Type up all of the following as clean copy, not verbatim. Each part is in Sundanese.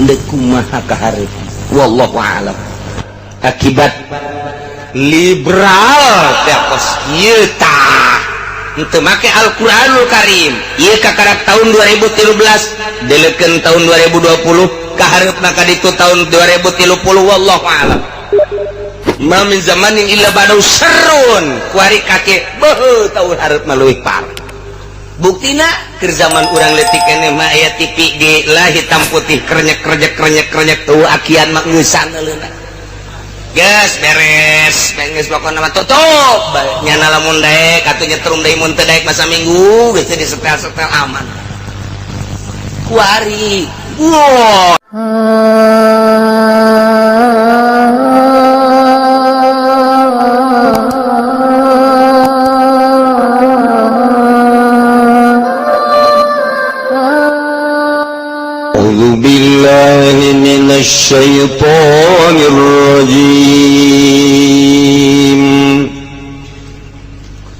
deuk kumaha kaharep wallahu a'lam. Akibat liberal teos ieu tah teu make Al-Qur'anul Karim ieu kakarap tahun 2013 delekeun tahun 2020 kaharepna ka ditu tahun 2030 wallahu a'lam. Ma min zamanin illa ba'dahu syarrun kuari kake beuh tahu hareup leuwih par. Buktina keur zaman urang leutik keneh mah aya TV di lah hitam putih krenyek tuh akian mah ngeusan leuna. Geus beres geus pokona mah tutup nyana lamun daek atuh nyetrum deui mun teu daek masa minggu geus disetel-setel aman. Kuari wow. Syaitanir rajim.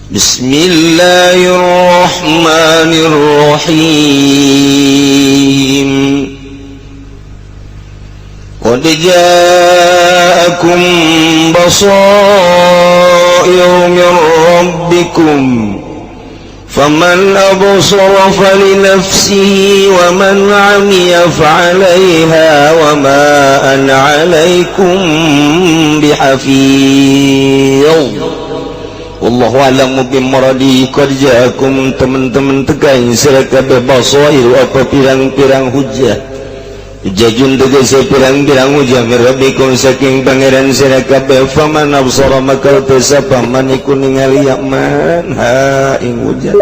Bismillahirrahmanirrahim. Qad ja'akum basairu min rabbikum فمن أبصر فلنفسه ومن عمي فعليها وما أنا عليكم بحفيظ والله أعلم بمرadihi. Qad ja'akum teman-teman tegain sira kabeh basairu apa pirang-pirang hujjah jajun tegese pirang-pirang hujjah min rabbikum saking pangeran sira kabeh. Faman absara maka sapa man iku ningali yaman ha ing hujjah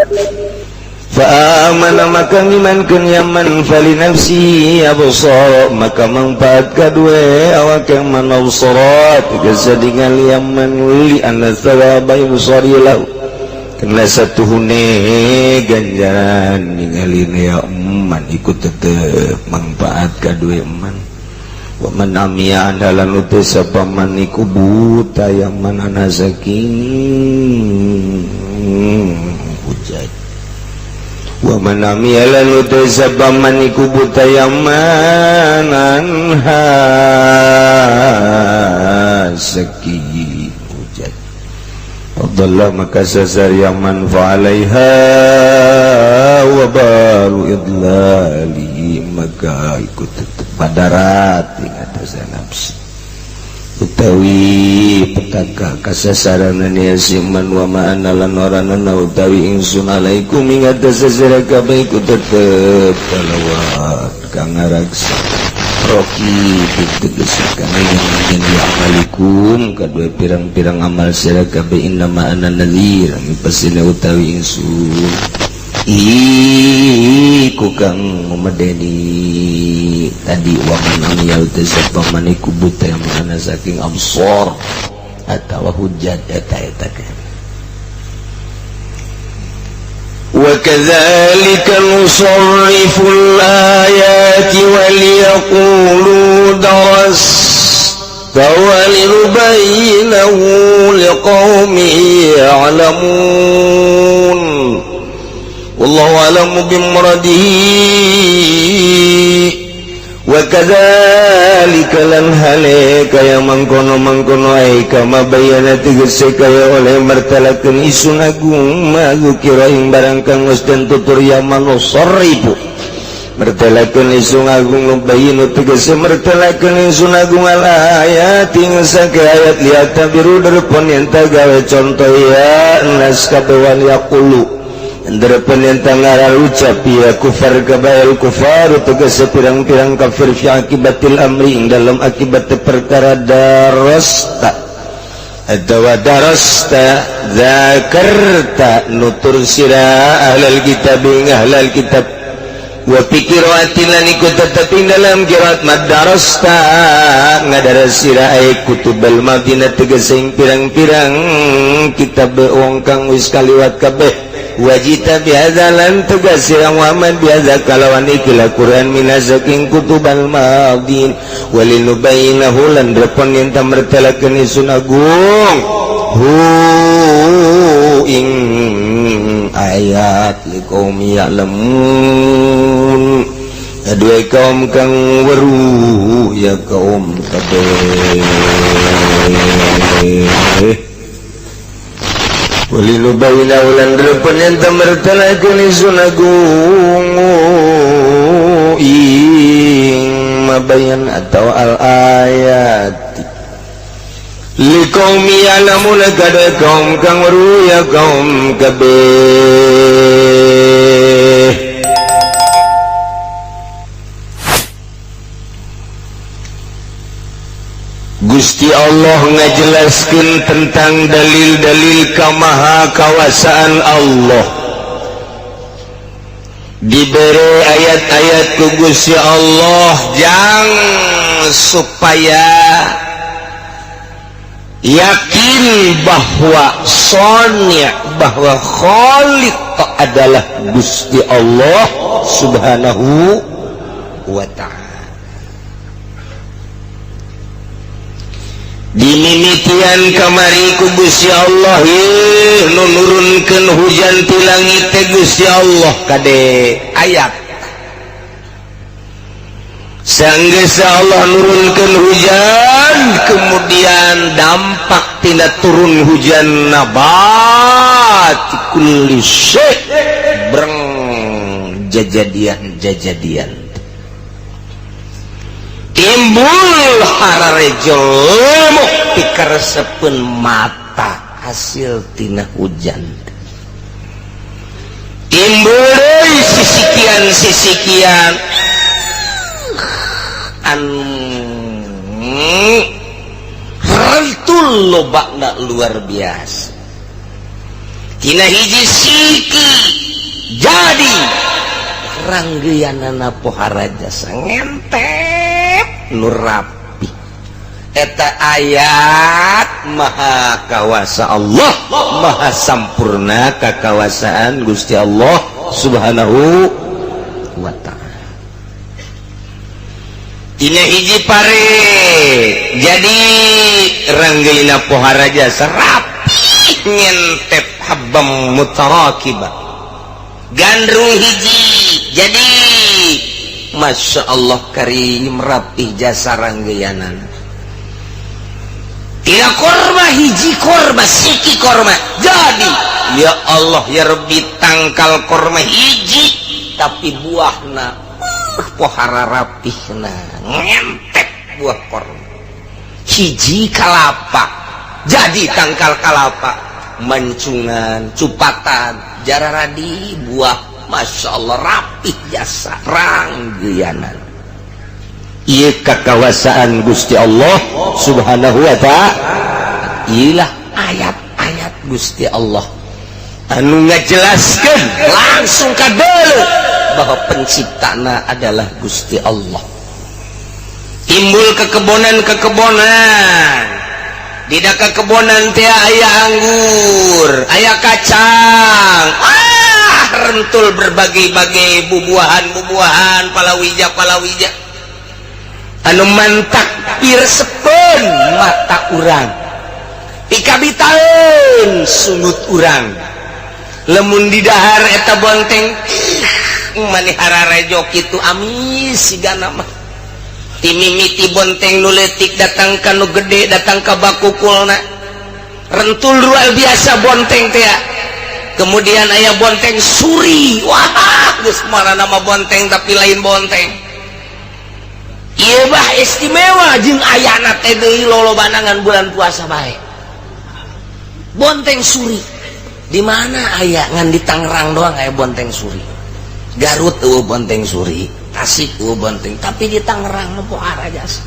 fa amana maka ngimankeun yaman fali nafsi absara maka manfaat kadue awak yang man absara tegese ningali yaman li anna thawaba yusari lahu kena satuhune ganjaran ningali ya man ikut tetep manfaat kadue man. Wa man amiya andalan utu sapa man iku buta yaman ana saking hujat. Wa man amiya lan utu sapa man iku buta yaman anha saking hujat. Adallah maka sasar yaman fa'alaiha wa baru idlali maka ikut padarat ing atas nafsu utawi petaka kasasaran ya siman wa ma'ana lan orana utawi ingsun alaikum ing atas sira kabeh ikut tetep kalawat kang ngaraksa roki ditegeskan yang amalikum kadua pirang-pirang amal sira kabeh innama ana nadhir pasine utawi ingsun iku kang medeni tadi wa man amyal tasabba maniku buta yang mana saking absor atawa hujjat eta وَكَذَلِكَ نُصَرِّفُ الْآيَاتِ وَلِيَقُولُوا دَرَسْتَ وَلِنُبَيِّنَهُ لِقَوْمٍ يَعْلَمُونَ وَاللَّهُ أَعْلَمُ بِمُرَادِهِ وَكَذَلِكَ lan hale kaya mangkono ai kama bayana tegese kaya oleh martalakeun isun agung magukira ing barang kang geus den tutur yaman usrifu martalakeun isun agung nubayinu tegese martalakeun isun agung al ayat ing sake ayat lihat tabiru derpon yen gawe contoh ya nas kabewan yaqulu Andarapan yang tangan ucap ya kufar kabail kufar tegese pirang-pirang kafir fi akibatil amri dalam akibat perkara darasta atau darasta zakarta nutur sira ahlal kitab ing ahlal kitab wa pikiratin lan ikut tetapi dalam kirat madarasta ngadaras sira ay kutubal madinah tegese pirang-pirang kitab wong kang wis kaliwat kabeh wajita bihazalan tugas yang Muhammad bihaza kalawan ikilah Quran minasaking kutubal madin walinubayinahu lan repon yang tamertalakan isun agung ing ayat liqaumi ya'lamun Dua kaum kang weruh ya kaum kabeh walinu baina ulan depan yang tamertalakeun isun agung ing mabayan atau al ayat liqaumi ya'lamun kada kaum kang weruh ya kaum kabeh. Gusti Allah ngajelaskeun tentang dalil-dalil kamahakawasaan Allah. Diberi ayat-ayat ku Gusti Allah jang supaya yakin bahwa sonya bahwa Khaliq adalah Gusti Allah Subhanahu wa ta'ala. Dimimitian kamari ku Gusti Allah nu nurunkeun hujan ti langit teh Gusti Allah kade ayat sanggeus Allah nurunkeun hujan kemudian dampak tina turun hujan nabat kulli syai breng jajadian timbul hararejelmu pikaresepeun mata hasil tina hujan timbul deui sisikian rantul lobakna luar biasa tina hiji siki jadi ranggeyanana pohara jasa ngentep nu rapi eta ayat maha kawasa Allah maha sampurna kakawasaan Gusti Allah Subhanahu wa ta'ala. Tina hiji pare jadi ranggeina pohara jasa rapi ngentep habbam mutarakibah gandrung hiji jadi Masya Allah karim rapih jasa ranggeyanan tina korma hiji korma siki korma jadi ya Allah ya Rabbi tangkal korma hiji tapi buahna pohara rapihna ngentep buah korma hiji kalapa jadi tangkal kalapa mancungan cupatan jararadi buah Masya Allah rapih jasa ranggeyanan ieu kakawasaan Gusti Allah Subhanahu wa ta'ala. Iyalah ayat-ayat Gusti Allah anu ngajelaskeun langsung kadeu bahwa penciptana adalah Gusti Allah. Timbul kekebonan dina kekebonan teh aya anggur aya kacang rentul berbagai-bagai bubuahan palawija anu mantak piresepeun mata urang pikabitaeun sungut urang lemun di dahar eta bonteng manihara rejo kitu amis sigana mah timimiti bonteng nu leutik datang ka nu gede datang ka bakukulna rentul luar biasa bonteng teh. Kemudian ayah bonteng suri, wah geus marana nama bonteng tapi lain bonteng. Ieu bah istimewa jeung ayana teh deui lolobanangan bulan puasa bae. Bonteng suri. Di mana aya ngan di Tangerang doang aya bonteng suri. Garut eueuh bonteng suri, Tasik eueuh bonteng, tapi di Tangerang mah pohara jasa.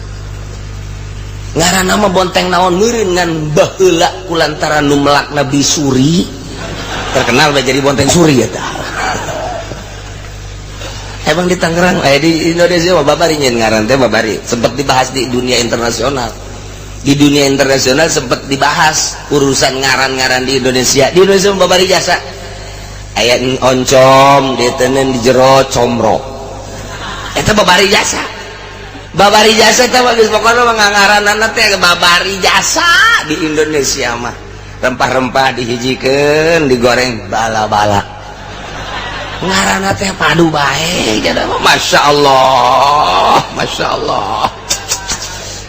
Ngaranna mah bonteng naon meureun ngan baheula kulantaran nu melakna bisuri. Terkenal jadi bonteng suri ya dah. Emang di Tangerang, di Indonesia mah babari nyen ngaran teh babari. Sempat dibahas di dunia internasional. Di dunia internasional sempat dibahas urusan ngaran-ngaran di Indonesia. Di Indonesia mah babari jasa. Aya oncom, ditenen di jero comro. Eta babari jasa. Babari jasa teh geus pokona mah ngaranana teh babari jasa di Indonesia mah. Rempah-rempah dihijikeun digoreng bala-bala ngaranna teh padu bae jadi Masya Allah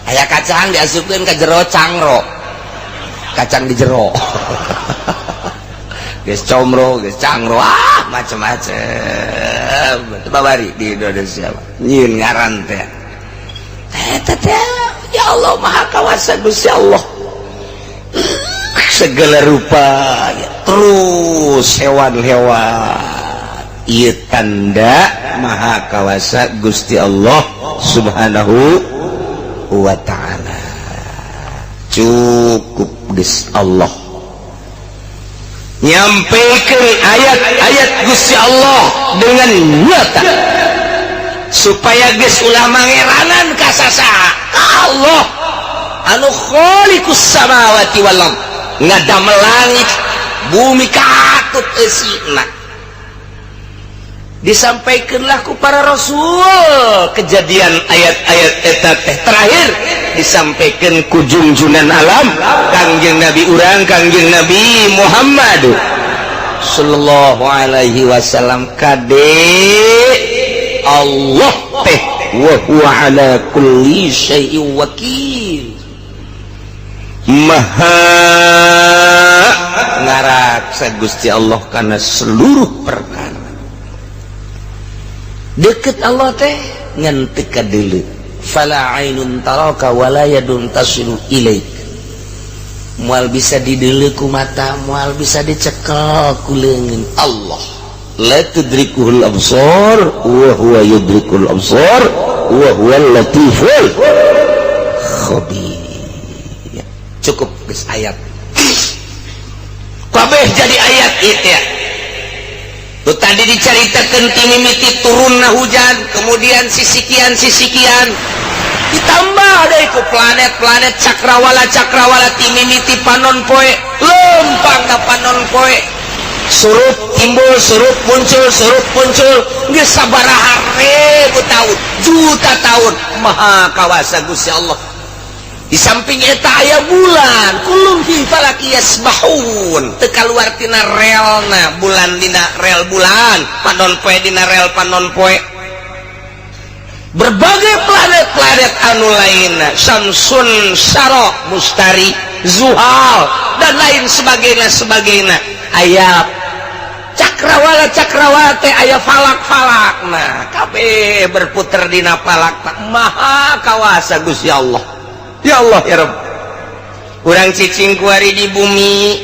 aya kacang diasupkeun ka jero cangro kacang di jero geus comro geus cangro macam-macam babari di Indonesia nyieun ngaran teh eta teh ya Allah maha kawasa Gusti Allah segala rupa terus hewan-hewan ieu tanda maha kawasa Gusti Allah Subhanahu wa ta'ala. Cukup geus Allah nyampaikan ayat-ayat Gusti Allah dengan nyata supaya geus ulah mangeranan ka sasaha Allah anu khaliqus samawati wal ard ngadamel langit bumi katut eusina disampaikanlah ku para rasul kejadian ayat-ayat eta teh terakhir disampaikan ku junjunan alam Kangjeng Nabi urang Kangjeng Nabi Muhammad sallallahu alaihi wasallam kade Allah teh wa huwa ala kulli syai'in wakil maha ngaraksa Gusti Allah karena seluruh perkara deket Allah teh ngan teu kadeuleu fala ainun taraka wala yadun tasilu ilaik moal bisa dideuleu ku mata moal bisa dicekel ku leungeun Allah la tudrikuhul absar wa huwa yudrikul absar wa huwal latiful khabir. Cukup geus ayat kabeh jadi ayat ieu ya. Tuh tadi diceritakan timimiti turunna hujan, kemudian sisikian ditambah deh ku planet cakrawala timimiti panon poe lempang ka panon poe surup timbul surup muncul geus sabaraha ribu tahun juta tahun maha kawasa Gusti Allah. Di samping eta aya bulan kulum fi falaki yasbahun teu kaluar tina relna bulan dina rel bulan panon poe dina rel panon poe berbagai planet anu lainna Samsun Syarok Mustari Zuhal dan lain sebagainya aya cakrawala teh aya falak-falakna kabeh berputar dina falak maha kawasa Gusti Allah. Ya Allah ya Rabb urang cicing kuari di bumi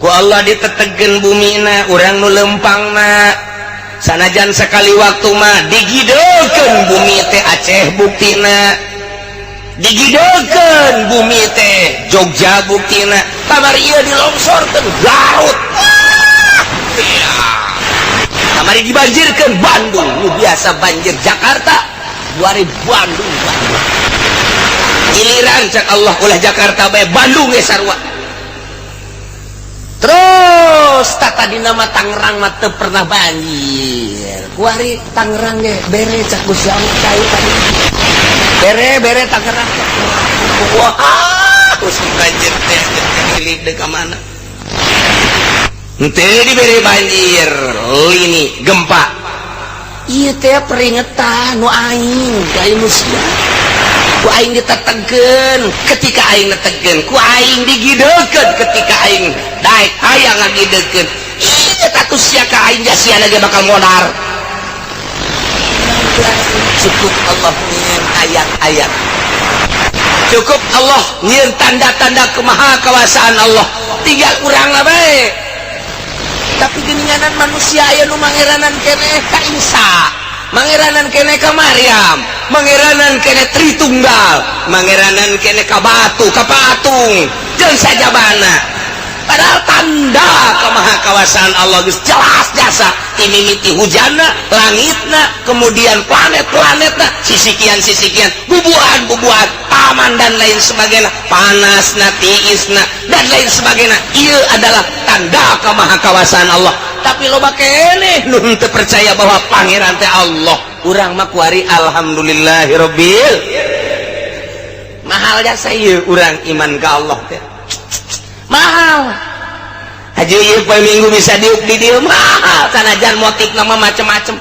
ku Allah ditetegen bumina urang nu lempangna sanajan sekali waktu mah digidekeun bumi teh Aceh buktina digidekeun bumi teh Jogja buktina kamari ieu dilongsorkeun Garut kamari dibanjirkeun Bandung nu biasa banjir Jakarta 2000 Bandung giliran cak Allah ulah Jakarta bae Bandung ge sarua terus tata dina mah Tangerang mah teu pernah banjir kuari Tangerang ge bere cak Gusti Allah kayu tadi bere Tangerang wah Gusti banjir teh dilide ka mana henteu dibere banjir lini gempa ieu teh peringatan nu aing ka manusia ku aing ditetegeun ketika aing netegeun ku aing digidekeun ketika aing daek aya ngagidekeun ieu tatu sia ka aing jasiana ge bakal modar cukup Allah nyieun ayat-ayat cukup Allah nyieun tanda-tanda kemahakawasaan Allah tinggal urang bae tapi geninganan manusia aya nu mangeranan keneh ka Isa mangeranan kene ka Maryam mangeranan kene Tritunggal mangeranan kene ka batu ka patung jeung sajabana padahal tanda kemahakawasaan Allah geus jelas jasa timimiti hujanna langitna kemudian planet-planetna sisikian bubuhan paman dan lain sebagainya panasna tiisna dan lain sebagainya ieu adalah tanda kemahakawasaan Allah tapi loba keneh nu teu percaya bahwa pangeran teh Allah urang mah kuari alhamdulillahirabbil mahal jasa ieu urang iman ka Allah teh mahal haji ieu poe Minggu bisa diuk di dieu mah sanajan motif nama macem-macem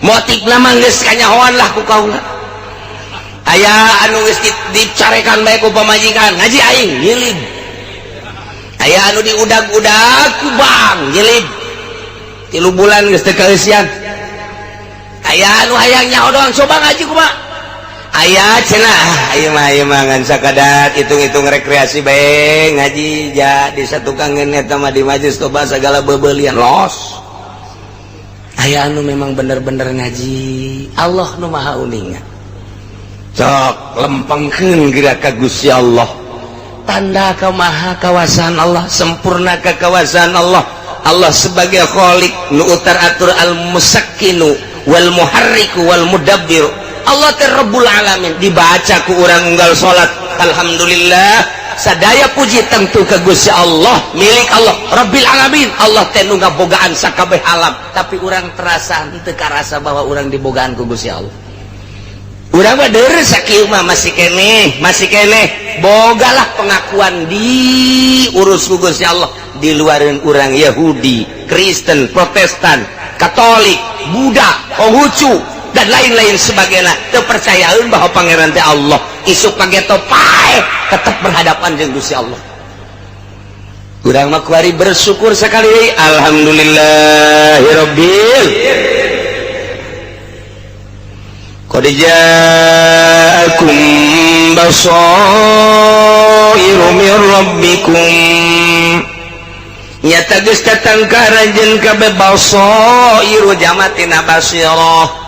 motif nama geus kanyahoan lah ku kaula aya anu geus dicarekan bae ku pamajikan ngaji aing nyilid aya anu diudag-udag ku bang nyilid 3 bulan geus teu kaeusian aya anu hayang nyaho doang coba ngaji kumaha aya cenah ieu mah ngan sakadar hitung-hitung rekreasi bae ngaji ja di satukangeun eta mah di majelis toba segala beubeulian los aya anu memang bener-bener ngaji Allah nu maha uningan cok lempengkeun geura ka Gusti Allah tanda kamaha kawasan Allah sempurna kekawasan Allah Allah sebagai khaliq nu utar atur al-musakkinu wal muharriku wal mudabbir Allah Rabbul Alamin dibaca ku urang unggal salat alhamdulillah sadaya puji tentu ka Gusti Allah milik Allah Rabbil Alamin Allah teh nu ngabogaan sakabeh alam tapi urang terasa teu karasa bahwa urang dibogaan ku Gusti Allah urang mah deureus sakieu mah masih keneh bogalah pengakuan diurus ku Gusti Allah di luareun urang Yahudi Kristen Protestan Katolik Buddha Konghucu dan lain-lain sebagainya terpercayaan bahwa pangeran teh Allah isuk pageto pae tetap berhadapan dengan Gusti Allah urang mah kuari bersyukur sekali alhamdulillahirabbil qad ja'akum basairu mir rabbikum nyata geus datang ka ranjeun kabeh basairu jamatina basirah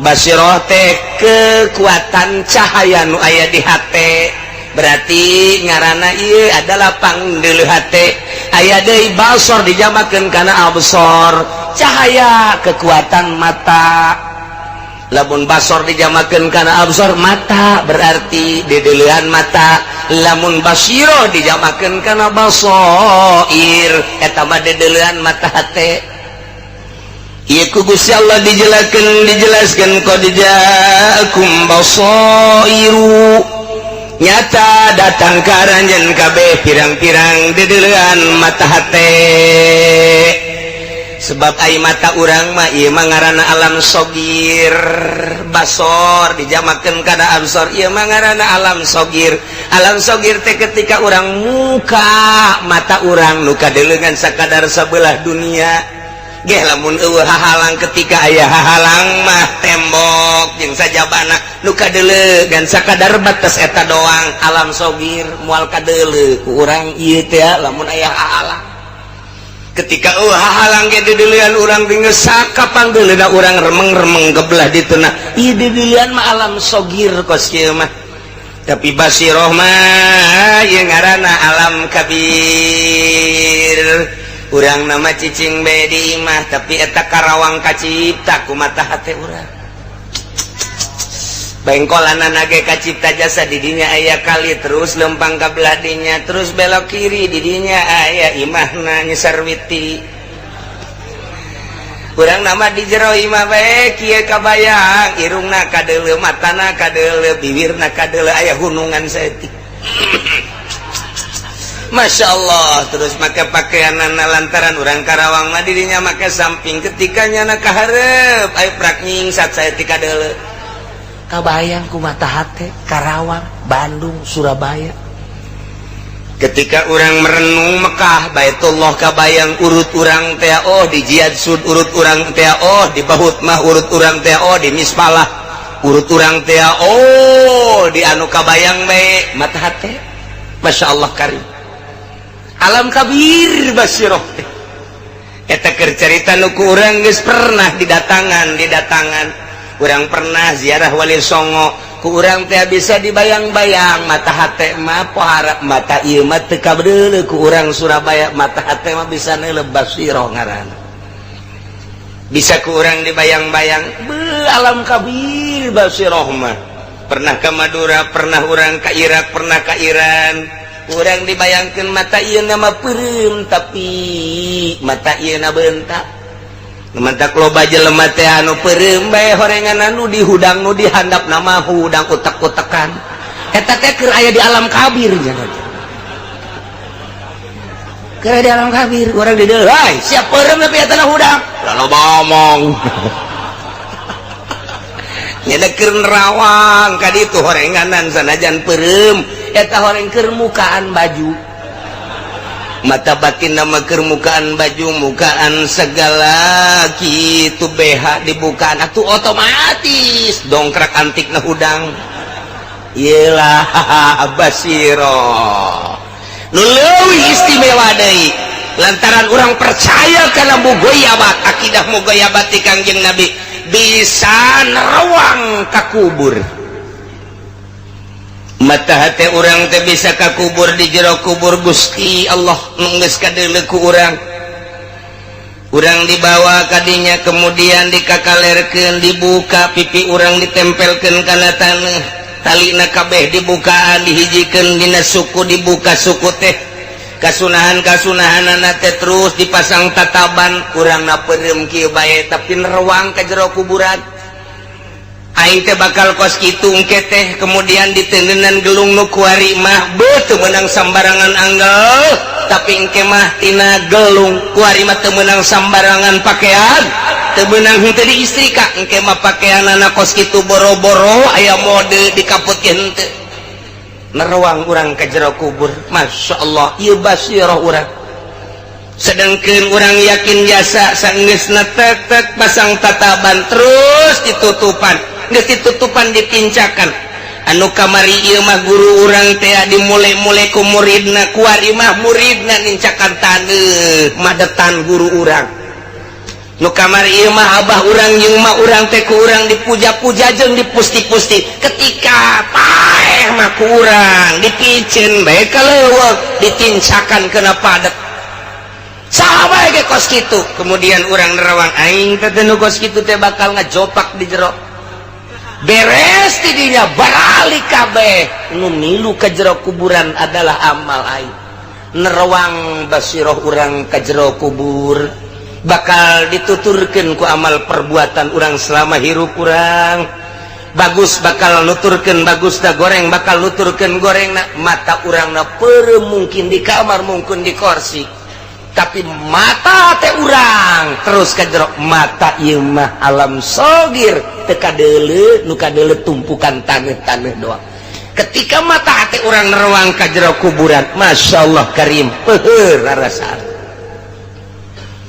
basirah teh kekuatan cahaya nu aya di hate berarti ngaranna ieu adalah pangdeuleuh hate aya deui basor dijamakeun kana absor cahaya kekuatan mata lamun basor dijamakeun kana absor mata berarti dedeleuhan mata lamun basiro dijamakeun kana basair eta mah dedeleuhan mata hate ieu ku Gusti Allah dijelaskeun qad ja'akum basairu nyata datang ka ranjeun kabeh pirang-pirang dedeleuhan mata hate sebab ai mata urang mah ieu mah ngaranna alam sogir basor dijamakeun kana absor ieu mah ngaranna alam sogir teh ketika urang muka mata urang nu kadeuleungan sakadar sabelah dunia geh lamun eueuh hahalang ketika aya hahalang mah tembok jeung sajabana nu kadeuleungan sakadar batas eta doang alam sogir moal kadeuleu ku urang ieu teh lamun aya hahalang ketika hahalang ge dedeleuan urang dingeus sakapangdeuleuna urang remeng-remeng gebelah dituna ieu dedeleuan mah alam sogir kos kieu mah tapi basirah mah ieu ngaranna alam kabir urang nama cicing bae di imah tapi eta karawang kacipta ku mata hate urang bengkolanana ge kacipta jasa di dinya aya kali terus lempang ka belah dinya terus belok kiri di dinya aya imahna nyesarwiti urang nama di jero imah bae kieu kabayang irungna kadeuleu matana kadeuleu bibirna kadeuleu aya hunungan saeutik Masya Allah terus make pakaianana lantaran urang Karawang mah dirinya make samping ketika nyana kahareup aya prak nyingsat saeutik kadeuleu kabayang ku mata hate Karawang Bandung Surabaya ketika urang merenung Mekah Baitullah kabayang urut urang teh oh di Jihad Sud urut urang teh oh di Bahut mah urut urang teh oh di Mispalah urut urang teh oh di anu kabayang bae mata hate Masya Allah karim alam kabir basirah eta keur carita nu ku urang geus pernah didatangan urang pernah ziarah Wali Songo ku urang teh bisa dibayang-bayang mata hate mah pohara mata ieu mah teu kabeuleuh ku urang Surabaya mata hate mah bisa neuleuh basirah ngaranna bisa ku urang dibayang-bayang alam kabir basirah mah pernah ke Madura pernah urang ka Irak pernah ka Iran urang dibayangkeun mata ieu nama peureum tapi mata ieu na beuntak mata loba jelema teh anu peureum bae horengan anu dihudang nu dihandap nama hudang utek-utekan eta teh keur aya di alam kabir jangan kira di alam kabir orang di dalam siap perem tapi tanah hudang lalu ngomong nyedekir nerawang kadi itu horenganan sanajan perem eta horeng kermukaan baju mata batin nama kermukaan baju mukaan segala gitu BH dibukaan atuh otomatis dongkrak antik na hudang iyalah basiro nu leuwih istimewa deui lantaran orang percaya kana mugoyabat akidah mugoyabat ti Kangjeng Nabi bisa nerawang ka kubur mata hati orang teh bisa ka kubur di jero kubur Gusti Allah nu geus kadeuleu ku urang dibawa kadinya kemudian dikakalerkeun dibuka pipi orang ditempelkeun kana taneuh talina kabeh dibukaan dihijikeun dina suku dibuka suku teh kasunahan-kasunahanana teh terus dipasang tataban urangna peureum kieu bae tapi nerawang ka jero kuburan aing teh bakal kos kitu engke teh kemudian ditendeunan gelung nu kuari mah teu meunang sambarangan anggel tapi engke mah tina gelung kuari mah teu meunang sambarangan pakaian teu meunang henteu diistrika engke mah pakaianana kos kitu boro-boro aya mode dikaputkeun henteu nerawang urang ka jero kubur masyaallah ieu basirah urang sedangkeun urang yakin jasa saenggeusna tek pasang tataban terus ditutupan geus ditutupan dipincakan anu kamari ieu mah guru urang teh dimule-mule ku muridna kuari mah muridna nincakan taneuh madetan guru urang nu kamari ieu mah abah urang jeung mah urang teh ku urang dipuja-puja jeung dipusti-pusti ketika paeh mah ku urang dipiceun bae kaleuweuk ditincakan kena padet saha ge kos kitu kemudian urang nerawang aing teh nu kos kitu teh bakal ngajopak di jero beres ti dinya barali kabeh nu milu ka jero kuburan adalah amal aing nerawang basirah urang ka jero kubur bakal dituturkeun ku amal perbuatan urang selama hirup urang bagus bakal nuturkeun bagus da goreng bakal nuturkeun gorengna mata urangna peureum mungkin di kamar mungkin di kursi tapi mata teh urang terus ka jero mata ieu mah alam sogir teu kadeuleu nu kadeuleu tumpukan taneuh-taneuh doang ketika mata teh urang nerawang ka jero kuburan masyaallah karim peuheur rarasaan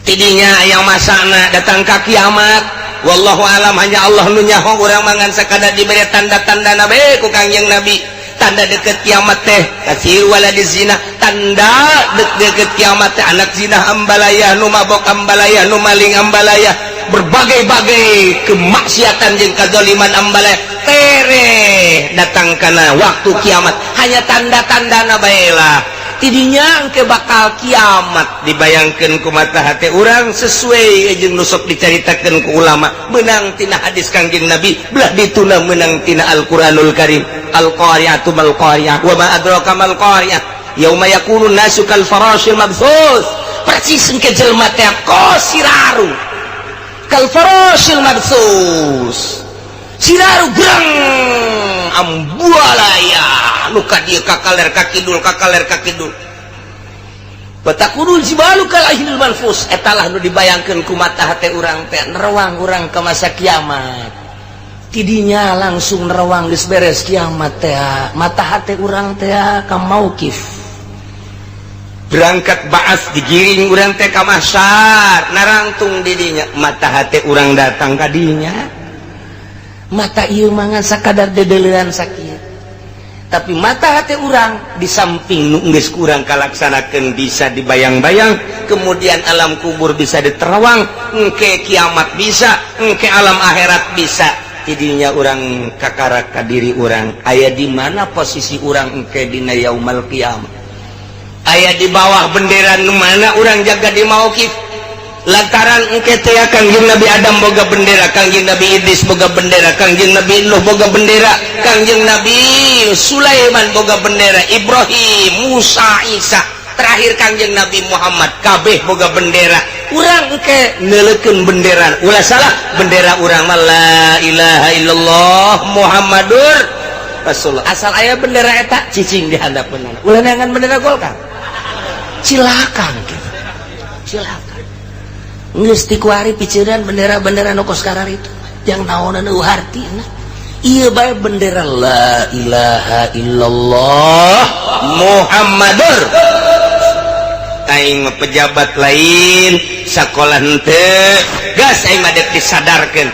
tidinya aya masana datang ka kiamat wallahu alam hanya Allah nu nyaho urang mangan sakadar diberi tanda-tandana bae ku Kangjeng Nabi tanda deket kiamat teh kasir waladiz zina tanda deket kiamat teh anak zina ambalayah nu mabok ambalayah nu maling ambalayah berbagai-bagai kemaksiatan jeung kadzaliman ambalayah tere datang kana waktu kiamat hanya tanda-tandana bae lah tidinya engke bakal kiamat dibayangkeun ku mata hate urang sesuai jeung nu sok dicaritakeun ku ulama meunang tina hadis Kangjeng Nabi belah dituna meunang tina Al-Qur'anul Karim al-qari'atu mal qari'ah wa ma adraka mal qari'ah yauma yakunu nasu kal farashil mabthus percis engke jelema teh kosiraru kal farashil mabthus siraru gerang ambualaya nu ka dieu kakaler ka kidul batakurul jibalu kalahinul manfus etalah nu dibayangkeun ku mata hate urang teh nerawang urang ka masa kiamat tidinya langsung nerawang geus beres kiamat teh mata hate urang teh ka mauqif berangkat ba'ats digiring urang teh ka mahsyar narangtung di dinya mata hate urang datang ka dinya mata ieu mangan sakadar dedeleuan sakieu tapi mata hati urang di samping nu geus kurang kalaksanakeun bisa dibayang-bayang kemudian alam kubur bisa diterawang engke kiamat bisa engke alam akhirat bisa tidinya urang kakarak ka diri urang aya di mana posisi urang engke dina yaumul qiyamah aya di bawah bendera nu mana urang jaga di mauqif lantaran engke teh Kangjeng Nabi Adam boga bendera Kangjeng Nabi Idris boga bendera Kangjeng Nabi Nuh boga bendera Kangjeng Nabi Sulaiman boga bendera Ibrahim Musa Isa terakhir Kangjeng Nabi Muhammad kabeh boga bendera urang engke neuleukeun bendera ulah salah bendera urang mah la ilaha illallah Muhammadur Rasulullah asal aya bendera eta cicing di handapeunana ulah neangan bendera Golkar cilakan gitu. Cilakan geus ti kuari piceran bendera-bendera nu kos karar itu yang naonan nu hartina ieu bae bendera la ilaha illallah Muhammadur aing pejabat lain sakola henteu gas aing mah dek disadarkeun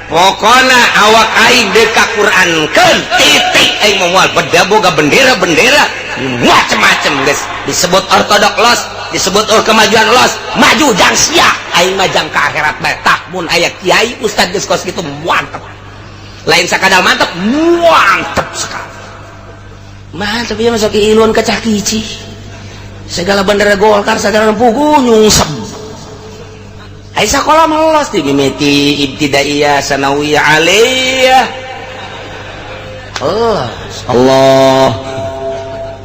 pokona awak aing dek ka Qurankeun titik aing moal beda boga bendera-bendera macem-macem guys disebut ortodok los disebut kemajuan los maju jang sia aing mah jang ka akhirat bae tah mun aya kiai ustad geus kos kitu mantep lain sakadal mantep mantep sekali mantep ya masuk ilun ke cakici segala bendera Golkar segala pugu nyungsep ai sakola melos di mimiti ibtidaiyah sanawiyah aliyah Allah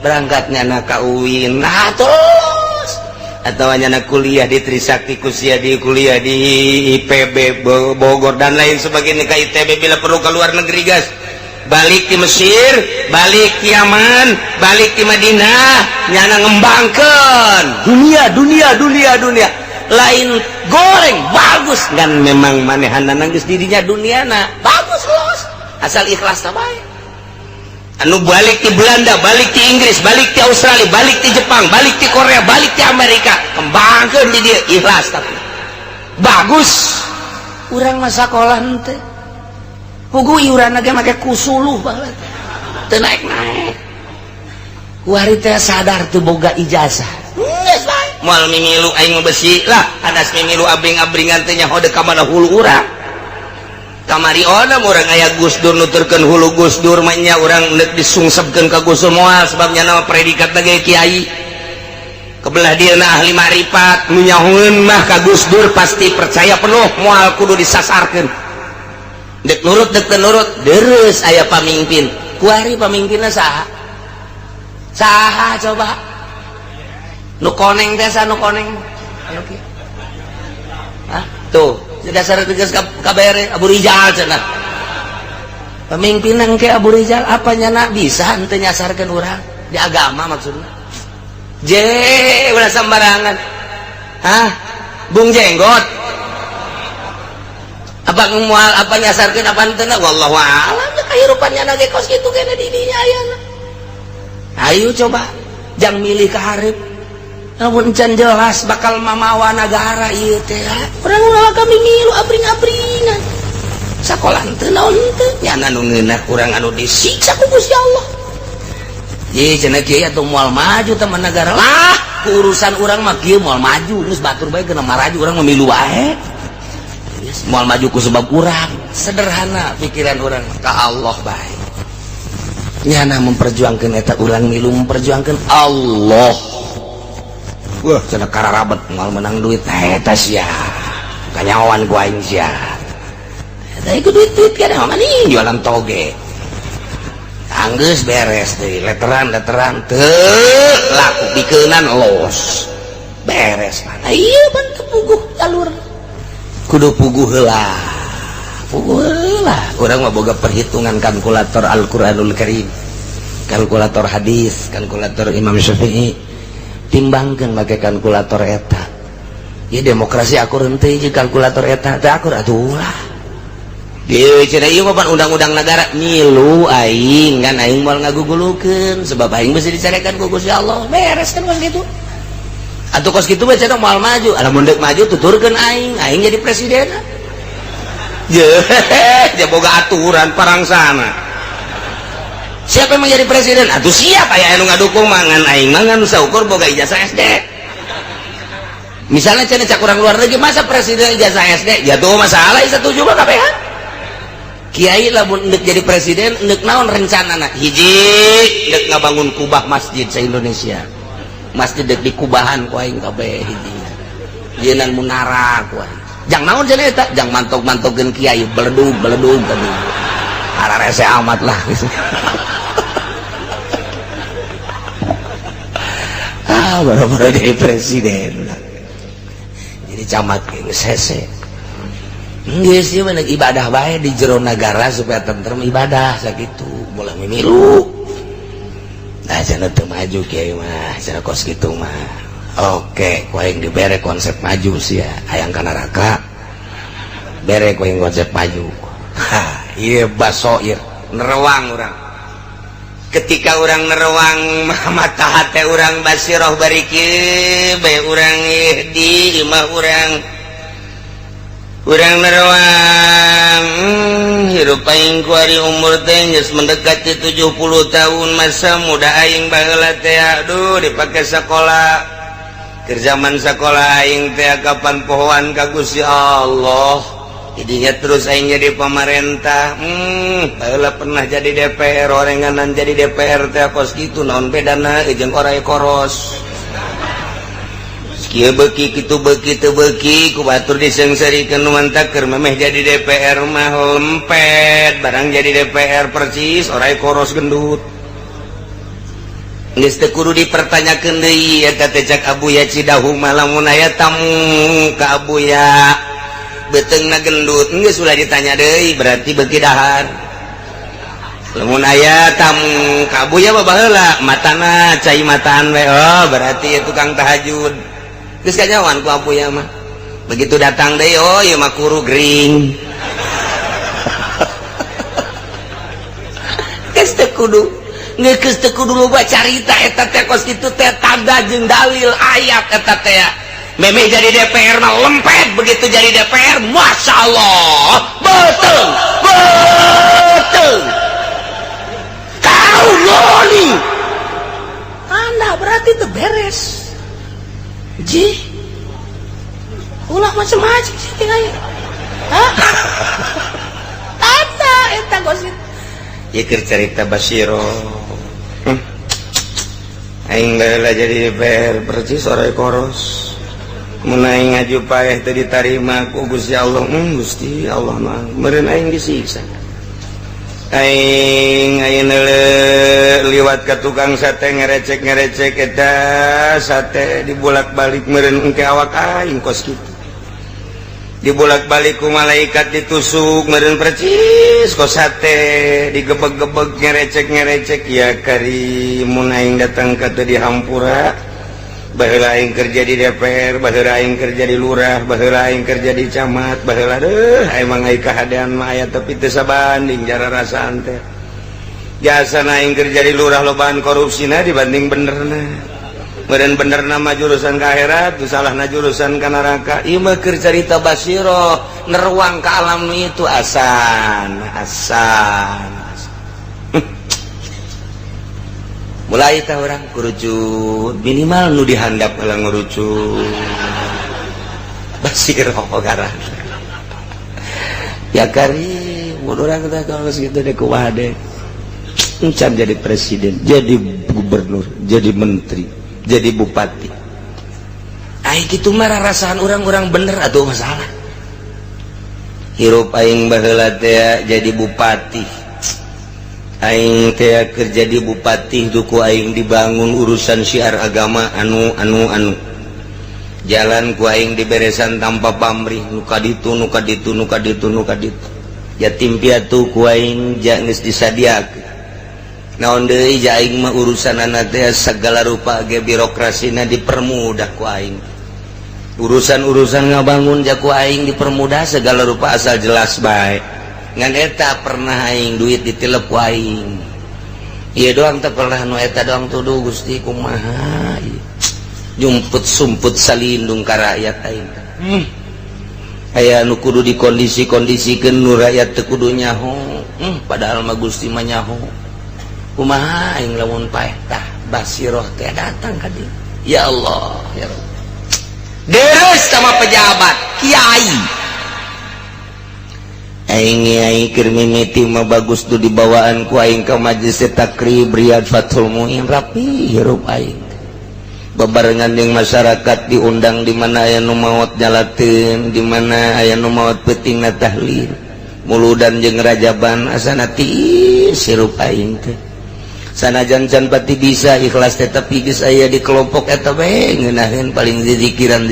berangkatnya anak ka UIN nah terus atau hanya kuliah di Trisakti kuliah di IPB Bogor dan lain sebagainya ke ITB bila perlu ke luar negeri guys balik di Mesir balik di Yaman balik di Madinah nyana ngembangkan dunia lain goreng bagus kan memang manehana nangis dirinya duniana bagus los asal ikhlas bae anu balik di Belanda, balik di Inggris, balik di Australia, balik di Jepang, balik di Korea, balik di Amerika, kembangkan di dia ikhlas tapi bagus. Urang masa sekolah ente, pugu iuran lagi make kusuluh banget, tenaik. Kuari teh sadar tuh boga ijazah. Mual mimilu aing besi lah, anas mimilu abring-abringan teh nyaho dek ka mana hulu urang. Kamari orang aya Gus Dur nuturkeun hulu Gus Dur mah nya urang neuk disungsepkeun ka Gus Dur moal sebabnya nama predikat lagi kiai kebelah dieuna ahli makrifat nu nyahoeun mah ka Gus Dur pasti percaya penuh moal kudu disasarkeun dek nurut dek teu nurut deres aya pamimpin kuari pamimpinna saha coba nu koneng teh nu koneng anu kieu tuh dasar tegas KBR Abu Rizal cenah pemimpinan ke Abu Rizal apanya nak bisa henteu nyasarkeun urang di agama maksudnya ulah sembarangan bung jenggot apa moal apa nyasarkeun apa henteu na wallahu a'lam kahirupannya ge kos kitu kena di dinya ayeuna ayo coba jang milih ka hareup namun can jelas bakal mamawa negara ieu teh urang kami milu abring-abringan sakola henteu naon henteu nyana nu ngeunah urang anu disiksa ku Gusti Allah ieu cenah kieu atuh moal maju teman negara lah urusan urang mah kieu moal maju geus batur bae geuna maraju urang memilu wae moal maju ku sebab urang sederhana pikiran urang ka Allah bae nyana memperjuangkeun eta urang milu memperjuangkeun Allah. Wah, cenah kararabet mal menang duit eta sia. Kanyawan ku aing sia. Eta iku duit-duit kana mah nih jualan toge. Anggeus beres deui, leteran teu laku dikeunan los. Beres mana ieu ban puguh jalur. Kudu puguh heula. Urang mah boga perhitungan kalkulator Al-Qur'anul Karim. Kalkulator hadis, kalkulator Imam Syafi'i. Timbangkan pakai kalkulator eta ya demokrasi akur henteu jeung kalkulator eta teh akur atuh lah dieu cenah ieu mah undang-undang negara ngilu aing kan aing moal ngagugulukeun sebab aing mesti dicarekan ku Gusti Allah beres kan kos kitu atuh kos kitu bae cenah moal maju alamun deuk maju tuturkeun aing jadi presiden je boga aturan parangsana siapa yang menjadi presiden? Atuh siapa ya anu ngadukung mangan aing mangan saukur boga ijazah SD. Misalnya cenah cak urang luar negeri masa presiden ijazah SD? Ya tuh masalah setuju mah kabeh. Kiai lamun neuk jadi presiden neuk naon rencanana? Hiji neuk ngabangun kubah masjid se-Indonesia. Masjid deuk dikubahan ku aing kabeh hiji. Jeunan munara ku aing. Jang naon cenah eta? Jang mantog-mantogkeun kiai beledug tadi. Ararese amat lah gitu. Baru-baru jadi presiden jadi camat geng sese geus ieu mah ibadah bae di jero nagara supaya tentrem ibadah sakitu mulai mimilu nah cenah teu maju kieu mah cenah kos kitu mah Oke, ku aing dibere konsep maju sih ya, hayang ka neraka. Bere ku aing konsep maju. Ha, ieu basoir, nerewang urang. Ketika orang nerewang mata hati orang basiroh bariki be orang di imah orang nerewang hirup aing ku ari umur teh geus mendekati 70 tahun masa muda aing baheula teh aduh dipake sekolah keur zaman sekolah aing teh kapan pohoan ka Gusti Allah jadinya terus aing jadi pemerintah baheula pernah jadi DPR orenganan jadi DPR teh kos kitu naon bedana jeung orai koros kieu beuki kitu beuki teu beuki ku batur disengsarikeun nu mantap keur memeh jadi DPR mah lempet barang jadi DPR persis orai koros gendut geus teu kudu dipertanyakeun deui eta teh cak abuya Cidahu mah lamun aya tamu ka abuya beteungna gendut geus ulah ditanya deui berarti beuki dahar lamun aya tamu ka abuya mah baheula matana cai mataan we oh berarti tukang tahajud geus kanyawan ku abuya mah begitu datang deui oh ieu mah kuru gering geus teu kudu loba carita eta teh kos kitu teh tanda jeung dalil ayat eta teh memeh jadi DPR mah lempet begitu jadi DPR Masya Allah betul kau loli anda berarti itu beres ji ulah macam-macam sih tinggalnya tanda eta gosip ikir cerita Basiro aing baheula jadi DPR persis orai koros mun aing ngaju paeh teu ditarima ku Gusti Allah Gusti Allah mah meureun aing disiksa aing liwat ka tukang sate ngerecek eta sate dibolak-balik meureun engke awak aing kos kitu dibolak-balik ku malaikat ditusuk meureun percis kos sate digebeg-gebeg ngerecek ya Karim mun aing datang ka teu dihampura baheula aing kerja di DPR baheula aing kerja di lurah baheula aing kerja di camat baheula deuh emang ai kahadean mah aya tapi teu sabanding jara rasaan teh jasana aing kerja di lurah lobaan korupsina dibanding benerna meureun benerna mah jurusan ka akhirat tu salahna jurusan ka neraka ieu mah keur carita Basiro nerwang ka alam itu asan mulai tah orang kurucut minimal nu dihandap heula ngurucut Basiro garang ya Karim urang teh kalau segitu deh kumaha deh encan jadi presiden jadi gubernur jadi menteri jadi bupati ai kitu mah rarasaan orang-orang bener atuh masalah hirup aing baheula teh jadi bupati aing teh kerja di bupati duku aing dibangun urusan syiar agama anu jalan ku aing diberesan tanpa pamrih nuka ditu yatim piatu ku aing geus disadiakeun naon deui ja aing mah urusanana teh segala rupa ge birokrasina dipermudah ku aing urusan ngabangun ja ku aing dipermudah segala rupa asal jelas bae ngan eta pernah aing duit ditilep ku aing ieu doang teh pernah nu eta doang tuduh Gusti kumaha jumput sumput salindung ka rakyat aing aya nu kudu dikondisi-kondisikeun nu rakyat teu kudu nyaho padahal mah Gusti mah nyaho kumaha aing lamun paeh tah Basiro teh datang ka dieu ya Allah ya Rabb deres sama pejabat kiai aing keur mimiti mah bagus tuh dibawaan ku aing ka majelis takrib Riyad Fathul Muin rapi hirup aing babarengan jeung masyarakat diundang di mana aya nu maot nyalateun di mana aya nu maot peutingna tahlil muludan jeung rajaban asana tiis hirup aing teh sanajan can pati bisa ikhlas teh tapi geus aya di kelompok eta bae ngeunaheun paling dizikiran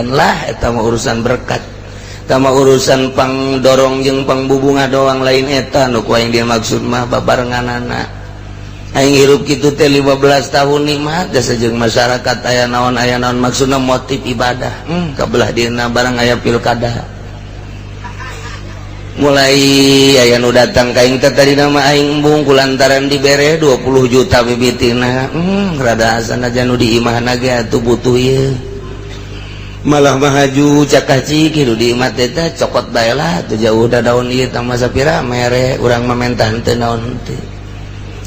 lah eta mah urusan berkat tama urusan pangdorong jeung pangbubunga doang lain eta nu ku aing dimaksud mah babarenganana aing hirup kitu teh 15 tahun nikmat da sajeng masyarakat aya naon maksudna motif ibadah kabelah dina barang aya pilkada mulai aya nu datang ka aing teh tadi nama aing embung kulantaran dibere 20 juta bibitina rada asan aja nu diimahna ge atuh butuh ieu malah mahaju cakah cik hidup di imah teh cokot bae lah tuh jauh da daun ieu tah masa pira mere urang mamentah teu naon teh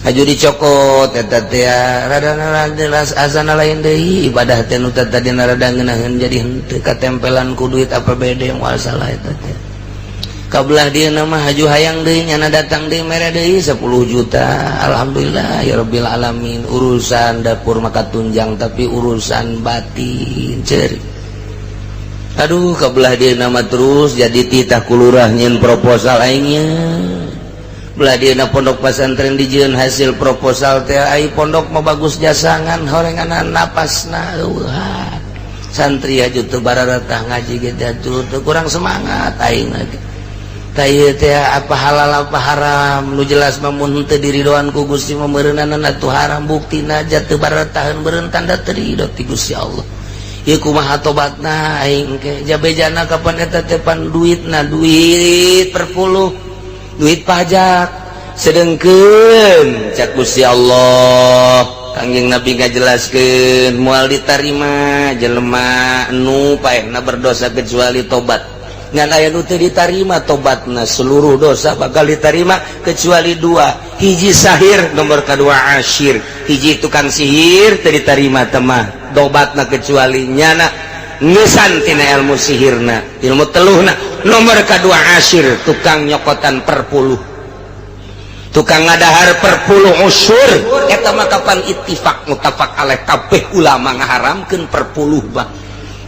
aju dicokot eta teh rada jelas asana lain deui ibadah teh nu tadi rada ngeunaheun jadi henteu katempelan ku duit APBD moal salah eta teh kabelah dia nama haju hayang deui nyana datang deui mere deui 10 juta alhamdulillah ya rabbil alamin urusan dapur maka tunjang tapi urusan batin ceri aduh kabelah dia nama terus jadi titah kulurah nyin proposal aingnya belah dia pondok pesantren dijieun hasil proposal teh ai pondok mah bagus jasangan horenganan napasna santri aju teu bararatah ngaji ge teh kurang semangat aing lagi tah teh apa halal apa haram nu jelas mah mun teu diridoan ku Gusti mah meureunana atuh haram buktina jatuh barataheun beureun tanda teu ridho ti Gusti Allah ieu kumaha tobatna aing ke jabejana kapan eta teh pan duitna duit perpuluh duit pajak sedengkeun cak Gusti Allah Kangjeng Nabi ngajelaskeun moal ditarima jelema nu paehna berdosa kecuali tobat ngan aya nu teu ditarima tobatna seluruh dosa bakal ditarima kecuali dua hiji sahir nomor kedua asyir hiji tukang sihir teu ditarima temah tobatna kecuali nyana ngesan tina ilmu sihirna ilmu teluhna nomor kedua asyir tukang nyokotan perpuluh tukang ngadahar perpuluh usyur eta mah kapan ittifaq mutafaq alaih kabeh ulama ngaharamkeun perpuluh bah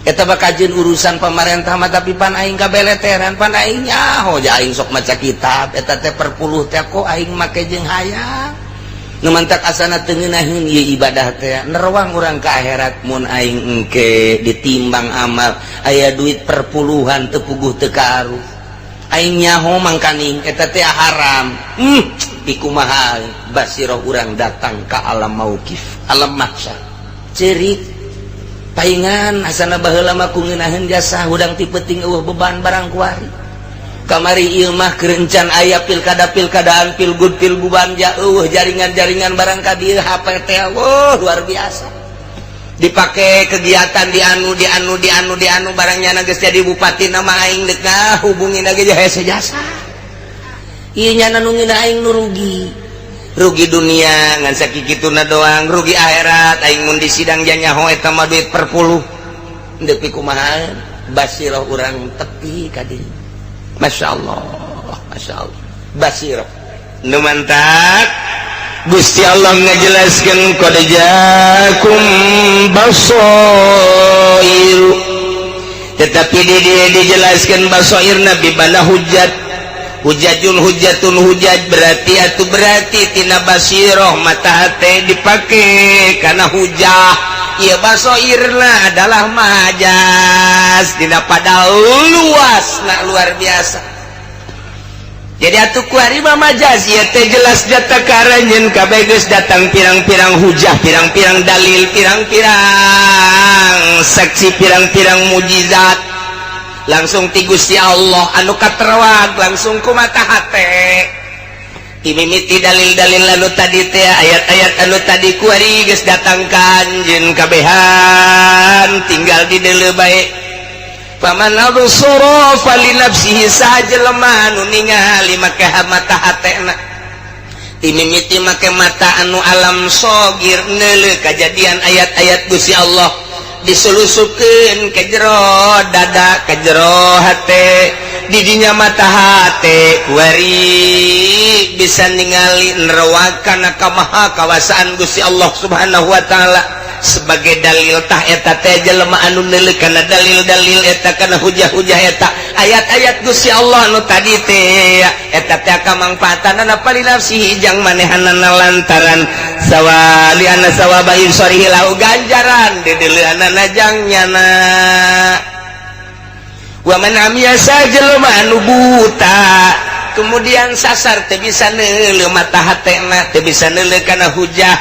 eta mah kajeun urusan pamarentah mah tapi pan aing kabeleteran pan aing nyaho ja aing sok maca kitab eta teh perpuluh teh kok aing make jeung hayang nu mantak asana teu ngeunaheun ieu ibadah teh neruang urang ka akhirat mun aing engke ditimbang amal aya duit perpuluhan teu puguh teu kaaruh aing nyaho mangkaning eta teh haram ikumaha basirah urang datang ka alam mauqif alam mahsyar cerik paingan asana baheula mah ku ngeunaheun jasa hudang ti peuting eueuh beban barang kuari kamari ieu mah kerencan aya pilkada-pilkadaan pilgub pilgubanja eueuh jaringan-jaringan barang ka dieu HP teh luar biasa dipake kegiatan di anu barangnya geus jadi bupati nama aing deuk hubungin ge hese jasa ieu nya nu ngina aing nu rugi dunia ngan sakikituna doang rugi akhirat aing mun di sidang janyaho eta mah duit perpuluh deuk kumaha basirah urang tepi ka dieu masyaallah basirah nu mantap Gusti Allah ngajelaskeun qad jaakum basair tetapi dia dijelaskeun basair nabi bala hujjat hujjatun hujjat berarti tina basirah mata hate dipake kana hujah ieu basairna adalah majas dina padahal luasna luar biasa jadi atuh kuari mah majaz ieu teh jelas jata karanjeun kabeh geus datang pirang-pirang hujah pirang-pirang dalil pirang-pirang saksi pirang-pirang mujizat langsung ti Gusti Allah anu katerwag langsung ku mata hate imimiti dalil-dalil anu tadi teh ayat-ayat anu tadi kuari geus datang ka anjeun kabehan tinggal di deuleu bae faman absara falinafsihi sajelema anu ningali make mata hatena imimiti make mata anu alam sogir neuleuh kajadian ayat-ayat Gusti Allah diselusupkeun ke jero dada ke jero hate di dinya mata hate kuari bisa ningali nerewakan kamaha kawasaan Gusti Allah Subhanahu wa taala sebagai dalil tah eta teh jelema anu neuleuh kana dalil-dalil eta kana hujah-hujah eta ayat-ayat Gusti Allah anu tadi teh eta teh kamangpaatana pali nafsihi jang manehanana lantaran sawali anna sawaba insarihi lahu ganjaran deuleuhanana jang nyana wa man amiya sajelema anu buta kemudian sasar teu bisa neuleuh mata hatena teu bisa neuleuh kana hujah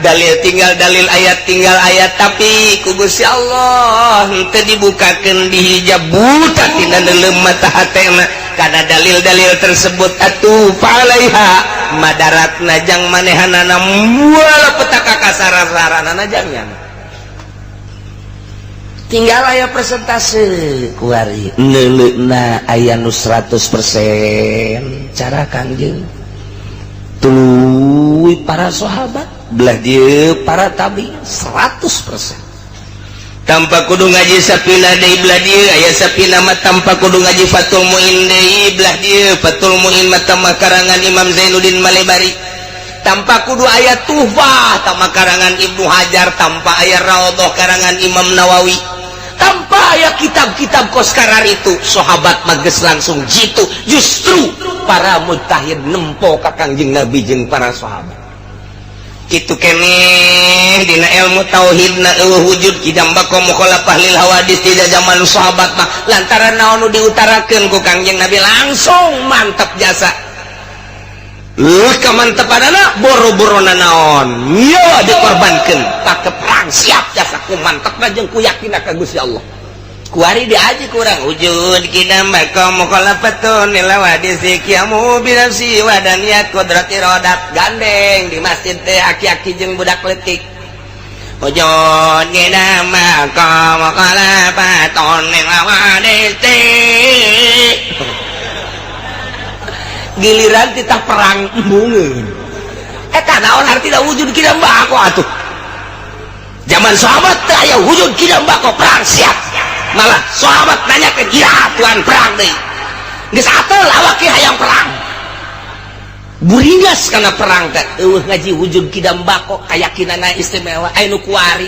dalil tinggal dalil ayat tinggal ayat tapi ku Gusti Allah teu dibukakeun dihijab buta tina neuleuh mata hatena kana dalil-dalil tersebut atuh falaiha madaratna jang manehanana moal petaka kasara-saranana jangan tinggal aya persentase kuari neuleuna aya nu 100% cara Kangjeng tuluy para sahabat belah dieu para tabi 100% tanpa kudu ngaji sapina deui belah dieu aya sapina mah tanpa kudu ngaji Fathul Muin deui belah dieu Fathul Muin mah karangan Imam Zainuddin Malebari tanpa kudu aya Tuhfah tamah karangan Ibnu Hajar tanpa aya Raudhah karangan Imam Nawawi tanpa aya kitab-kitab koskarar itu sahabat mages langsung jitu justru para mujtahid nempo ka Kangjeng Nabi jeung para sahabat kitu keneh dina ilmu tauhidna eueuh wujud kidambako mukhalafah lil hawadis tidak zaman sahabat mah lantaran naon nu diutarakeun ku Kangjeng Nabi langsung mantap jasa kamantepanana boro-borona naon nya dikorbankeun pake perang siap jasa ku mantepna jeung ku yakin ka Gusti Allah kuari diaji kurang wujud kidambako mukhalafatun lil hawadis kiamu binafsi wa daniyat qudrati rodat gandeng di masjid teh aki-aki jeung budak leutik wujud kidambako mukhalafatun lil hawadis giliran titah perang embungeun eta naon artina wujud kidambako atuh zaman sahabat teh aya wujud kidambako perang siap malah sahabat nanyakeun ira Tuhan perang deui geus ateul awak ge hayang perang buringas kana perang teh eueuh ngaji wujud kidambako kayakinanna istimewa aya nu kuari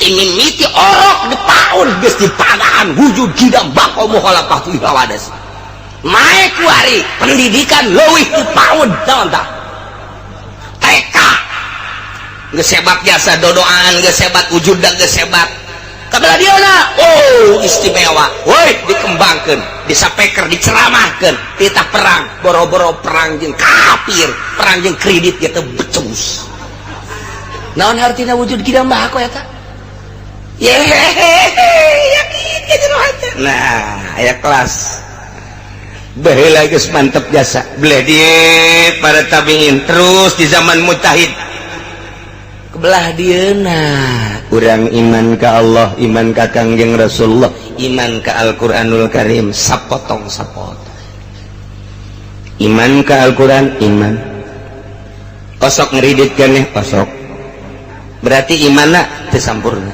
mimiti orok dipaun geus dipanaan wujud kidambako mukhalafah lil hawadis mae kuari pendidikan leuwih dipaun naon tah TK geus hebat jasa dodoan geus hebat wujudan geus hebat kabelah dieuna oh istimewa woi dikembangkeun disapeker diceramahkeun titah perang boro-boro perang jeung kafir perang jeung kredit gitu becus naon artina wujud kidambako eta nah aya kelas baheula geus mantep jasa belah dieu para tabiin terus di zaman mujtahid kebelah dieuna urang iman ka Allah iman ka Kangjeng Rasulullah iman ka Al-Qur'anul Karim sapotong-sapotong iman ka Al-Qur'an iman kosok ngeridit keneh kosok berarti imanna teu sampurna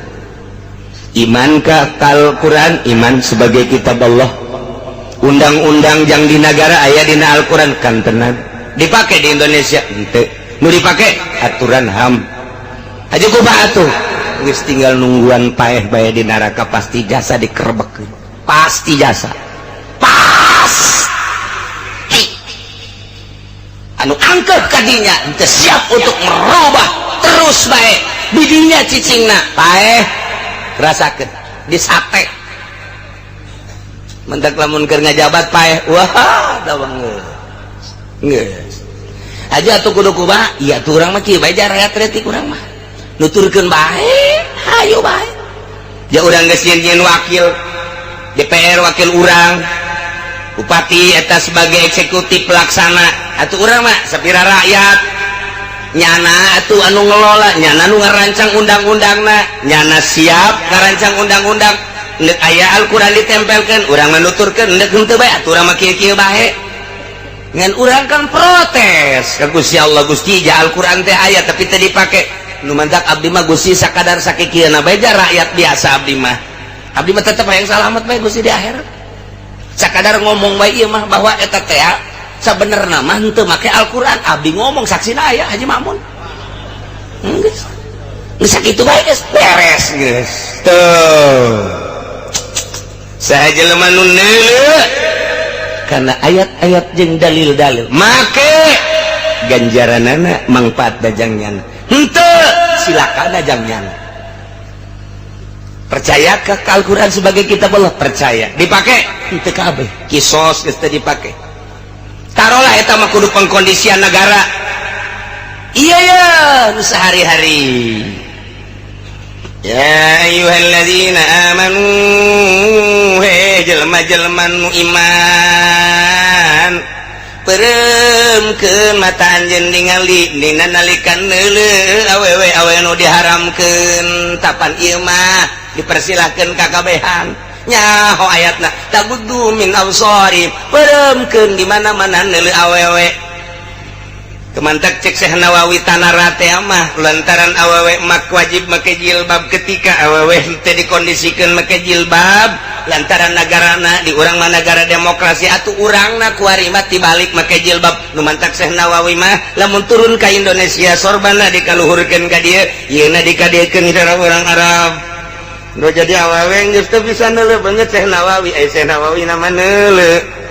iman ka Al-Qur'an iman sebagai kitab Allah undang-undang yang di negara aya dina Al-Qur'an kan tenan dipake di Indonesia henteu nu dipake aturan HAM aja kumaha atuh geus tinggal nungguan paeh bae di neraka pasti jasa dikerebekeun pasti jasa pasti anu angkeuh ka dinya teu siap untuk merubah terus bae bidinya cicingna paeh rasakeun disate mentak lamun keur ngajabat paeh wah da banget geus aja atuh kudu kumaha iya tuh urang mah kieu bae rakyat retik urang mah nuturkeun bae hayu bae ya urang geus nyieun wakil DPR wakil urang bupati eta sebagai eksekutif pelaksana atuh urang mah sapira rakyat nyana atuh anu ngelola nyana anu ngarancang undang-undangna nyana siap ngarancang undang-undang neuk aya Al-Qur'an ditempelkeun urang mah nuturkeun neuk henteu bae atuh urang mah kieu-kieu bae ngan urang kan protes ka Gusti Allah Gusti ja Al-Qur'an teh aya tapi teu dipake nu mantak abdi mah Gusti sakadar sakikieuna bae rakyat biasa abdi mah tetep hayang salamet bae Gusti di akhirat sakadar ngomong bae ieu mah bahwa eta teh sabenerna mah henteu make Al-Qur'an abdi ngomong saksina aya Haji Mamun geus sakitu bae geus beres geus tuh saha jelema nu neuleuh kana ayat-ayat jeung dalil-dalil make ganjaranana mangpaat dajangnyana henteu silakan ajangnya percaya ke Al-Quran sebagai kitab Allah percaya dipake henteu kabeh kisos geus teu dipake taruhlah eta mah kudu pengkondisian negara. Iya ya, sehari-hari. Ya ayyuhalladzina amanu, he jelema-jelema nu iman, peremkeun mata anjeun ningali dina nalika neuleuh awewe nu diharamkeun tapan ieu mah dipersilahkeun kakabehan. Nyaho ayatna taguddu min absari, peremkeun di mana-mana neuleuh awewe. Kemantak cek Syekh Nawawi tanarate mah lantaran awewe mak wajib make jilbab ketika awewe teu dikondisikeun make jilbab lantaran nagarana di urang mah negara demokrasi atuh urangna kuari mah tibalik make jilbab. Nu mantak Syekh Nawawi mah lamun turun ka Indonesia sorbanna dikaluhurkeun ka dieu ieuna dikadiekeun cara urang Arab. Do jadi awewe geus teu bisa neuleuh banget Syekh Nawawi. Syekh Nawawi nama neuleuh.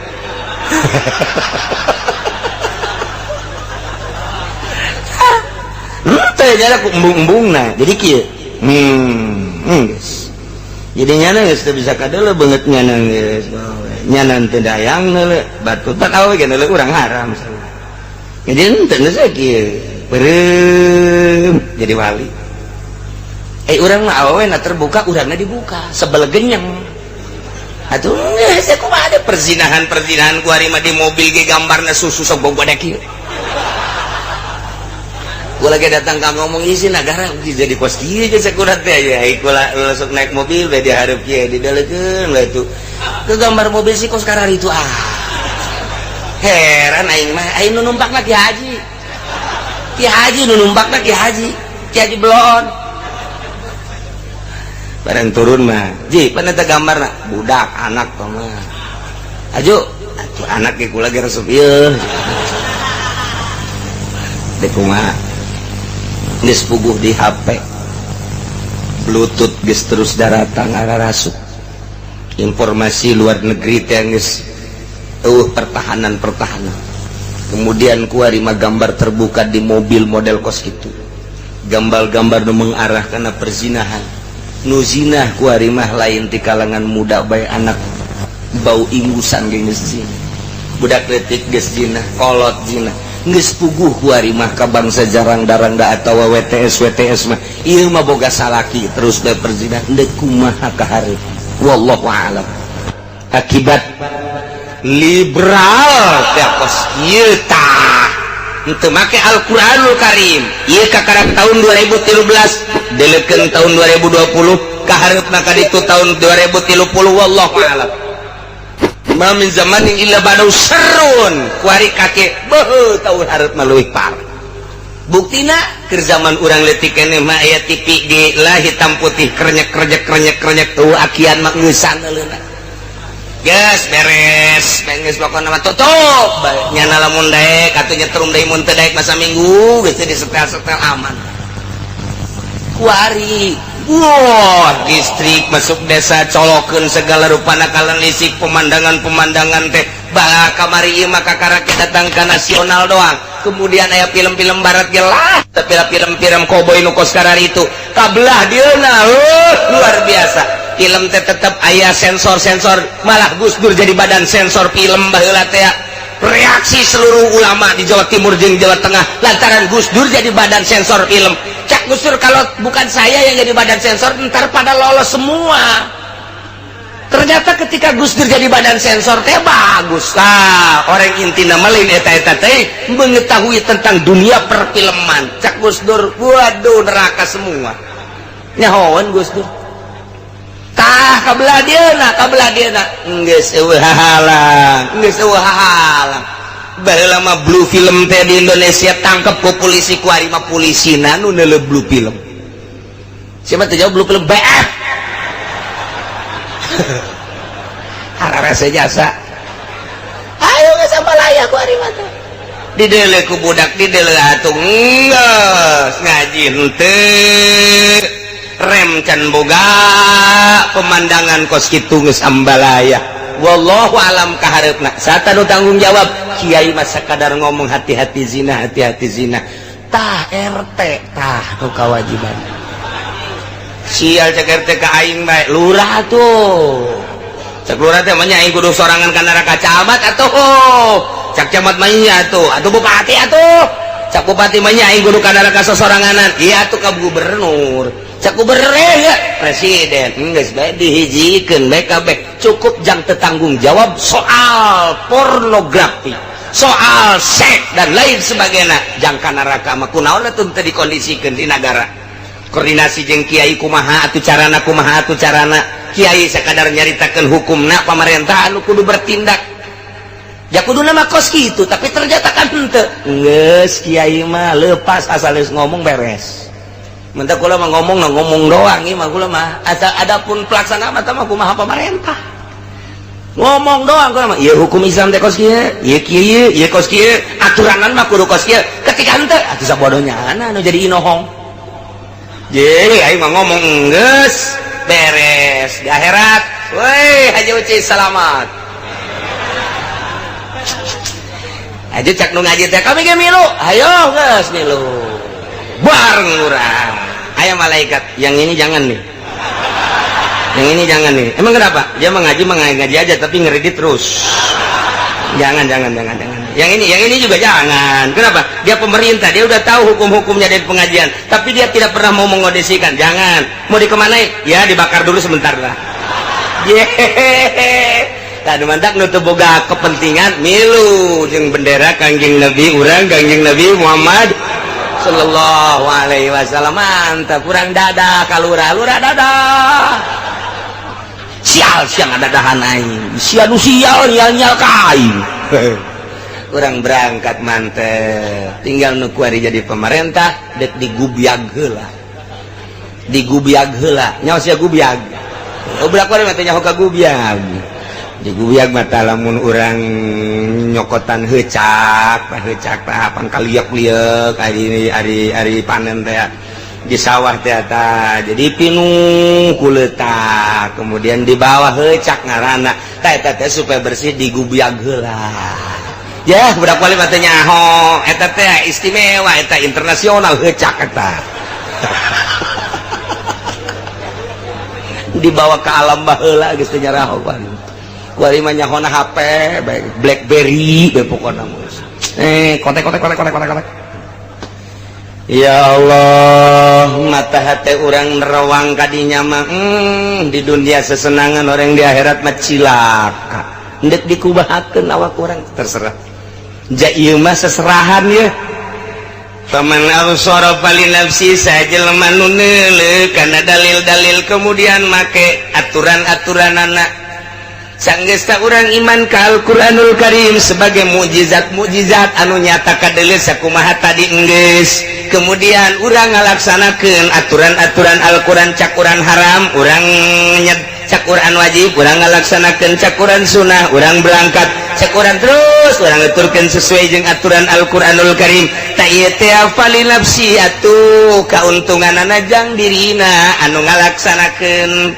Jarak embung-embung nah jadi kieu guys jadi nyana geus teu bisa kadeuleuh beungeut nyana geus nyana teu dayang neuleuh batutan awewe ge neuleuh urang haram jadi henteu geus kieu beureum jadi wali urang mah awewe na terbuka urangna dibuka sebel genyeng atuh geus kumaha ada perzinahan kuari mah di mobil ge gambarna susu sok bogoda kieu. Gua lagi datang ka ngomong isi negara jadi kos kieu jeung sakurat teh ya kula langsung naik mobil we dihareup kieu didalekeun we itu ke gambar mobil si kos karar itu heran aing mah aing nu numpakna Ki Haji nu numpakna Ki Haji belon bareng turun mah ji pan eta gambarna budak anak mah aju atuh anak ge kula ge resep ieu dek kumaha geus puguh di HP bluetooth geus terus daratang arasuk informasi luar negeri teh geus pertahanan kemudian kuari mah gambar terbuka di mobil model kos kitu gambar-gambar nu mengarah kana perzinahan nu zinah kuari mah lain ti kalangan muda bae anak bau ingusan ge geus zina budak leutik geus zina kolot zina geus puguh kuari mah ka bangsa jarang-darangda atawa WTS mah ieu mah boga salaki terus bae perzina deuk kumaha kaharep wallahu a'lam. Akibat liberal teh kos ieu tah henteu make Al-Qur'anul Karim ieu kakarep tahun 2013 delekeun tahun 2020 kaharepna ka ditu tahun 2030 wallahu a'lam. Ma min zamanin illa ba'dahu syarrun kuari kake beuh taun hareup leuwih parah buktina keur zaman urang leutik keneh mah aya TV di lah hitam putih krenyek tuh akian mah ngeusan leuna geus beres geus pokona mah tutup nyana lamun daek atuh nyetrum deui mun teu daek masa minggu geus disetel-setel aman kuari wah distrik masuk desa colokeun segala rupana kalan lisik pemandangan teh bala kamari ieu mah kakara kita datang ka nasional doang kemudian aya film-film barat gelah tapi film koboi nu kos karar itu kabelah dieuna luar biasa film teh tetep aya sensor malah Gus Dur jadi badan sensor film baheula teh reaksi seluruh ulama di Jawa Timur jeung Jawa Tengah lantaran Gus Dur jadi badan sensor film. Cak Gus Dur kalau bukan saya yang jadi badan sensor ntar pada lolos semua. Ternyata ketika Gus Dur jadi badan sensor teh bagus lah orang intina lain eta teh mengetahui tentang dunia perfilman. Cak Gus Dur waduh neraka semua nyahoan Gus Dur tah kabelah dieuna geus eueuh hahalang baheula mah blue film teh di Indonesia tangkep ku polisi kuari mah polisina nu neuleuh blue film siapa teh jawab blue film BF hararese jasa ayo geus sambalaya kuari mah teh dideuleuh ku budak dideuleuh atuh geus ngaji henteu rem can boga pemandangan kos kitu geus ambalaya wallahu alam kaharepna sata nu tanggung jawab kiai mah sakadar ngomong hati-hati zina tah RT tah nu kewajiban sial cek RT ka aing bae lurah tuh cek lurah teh mah nya aing kudu sorangan ka neraka camat atuh cak camat manya atuh bupati atuh cak bupati manya aing kudu kadara ka sosoranganan iya atuh ka gubernur cak gubernur ya presiden geus bae dihijikeun bae kabeh cukup jang tetanggung jawab soal pornografi soal seks dan lain sebagainya jang kana neraka mah kunaon atuh teu dikondisikeun di negara koordinasi jeung kiai kumaha atuh carana kiai sakadar nyaritakeun hukumna pamarentah anu kudu bertindak ya kudu nama kos gitu tapi ternyata kan henteu geus kiai mah leupas asal geus ngomong beres mentak kula mah ngomong doang ieu mah kula mah adapun pelaksana mah tah mah kumaha pamarentah ngomong doang kula mah ieu hukum Islam teh kos kieu ieu kieu ieu kos kieu aturanan mah kudu kos kieu ketika henteu atuh sabodohnya anu jadi inohong jadi aing mah ngomong geus beres di akhirat woi Haji Uci selamat aja cak nu ngaji teh kami ge milu ayo geus milu bareng urang aya malaikat yang ini jangan nih yang ini jangan nih emang kenapa dia mengaji aja tapi ngeredit terus jangan yang ini juga jangan kenapa dia pemerintah dia udah tahu hukum-hukumnya dari pengajian tapi dia tidak pernah mau mengodesikan jangan mau dikemanain ya dibakar dulu sebentar lah tadi mantak nutup boga kepentingan milu jeung bendera kangjeng Nabi urang kangjeng Nabi Muhammad sallallahu alaihi wasallam mantap kurang dadah kalura dadah sial dadahan aing sial nyal kain kurang berangkat mantep tinggal nu kuari jadi pemerintah dek digubiag heula nyaos ya gubiag ulah kuari mah teh nyaho ka gubiag digubiag mata lamun urang nyokotan heucak pan kaliek-liek ari panen teh di sawah teh eta jadi pinuh kuletak kemudian di bawah heucak ngaranna tah eta teh supaya bersih digubiag heula ya budak wali mah teh nyaho eta teh istimewa eta internasional heucak eta dibawa ke alam baheula geus teh nyaraho wali mah nyahona HP BlackBerry bae pokona kontek ya Allah mata hati orang nerawang kadinya mah di dunia sesenangan orang di akhirat mah cilaka ndek dikubahakeun awak orang terserah ja ieu mah seserahan ya faman absara fali nafsi sajelema nu neuleuh kana dalil-dalil kemudian make aturan-aturanana sanggeus ta urang iman ka Al-Qur'anul Karim sebagai mukjizat anu nyata kadeuleu sakumaha tadi enggeus kemudian urang ngalaksanakeun aturan-aturan Al-Qur'an cak urang haram urang cak Qur'an wajib urang ngalaksanakeun cak Qur'an sunnah urang berangkat cak Qur'an terus urang ngaturkeun sesuai jeung aturan Al-Qur'anul Karim ta ieu teh fali nafsi atuh kauntunganana jang dirina anu ngalaksanakeun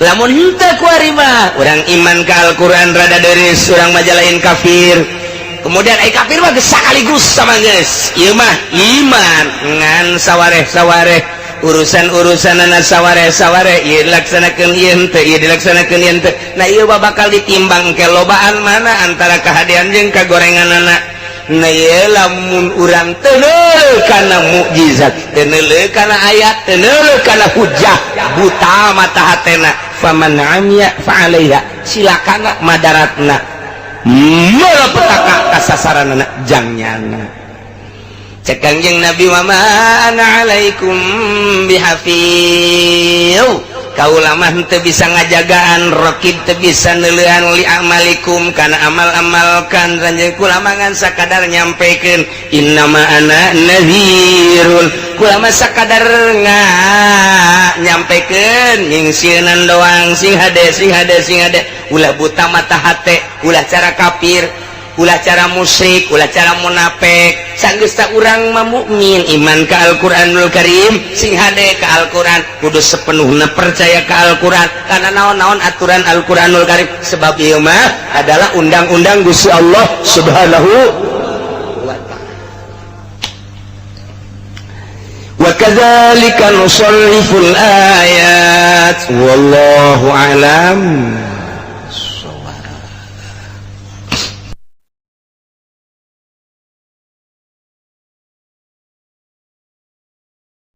lamun henteu kuari mah urang iman ka Al-Qur'an rada deres urang mah lain kafir kemudian kafir mah geus sakaligus sama geus ieu mah iman ngan sawareh-sawareh urusan-urusanana sawareh-sawareh ieu dilaksanakeun ieu dilaksanakeun ieu nah ieu bakal ditimbang ke lobaan mana antara kahadian jeung kagorenganana nah ieu lamun urang teu neuleuh kana mukjizat teu neuleuh kana ayat teu neuleuh kana hujjah buta mata hatena faman amya fa'alaiha silakan madaratna moal petaka kasasaranana jangnyana cek Kangjeng Nabi wa ma ana alaikum bihafiz kaula mah teu bisa ngajagaan raqib teu bisa neuleuhan li amalikum kana amal-amalkan ranjang kula mangan sakadar nyampekeun innama ana nadhirun kula mah sakadar nyampekeun nyingsieunan doang sing hade ulah buta mata hate ulah cara kafir ulah cara musyrik ulah cara munafik sanggeus ta urang mah mukmin iman ka Al-Qur'anul Karim sing hade ka Al-Qur'an kudu sepenuhna percaya ka Al-Qur'an karena naon-naon aturan Al-Qur'anul Karim sebab ieu mah adalah undang-undang Gusti Allah Subhanahu wa ta'ala wa kadzalika nusarriful ayat wallahu a'lam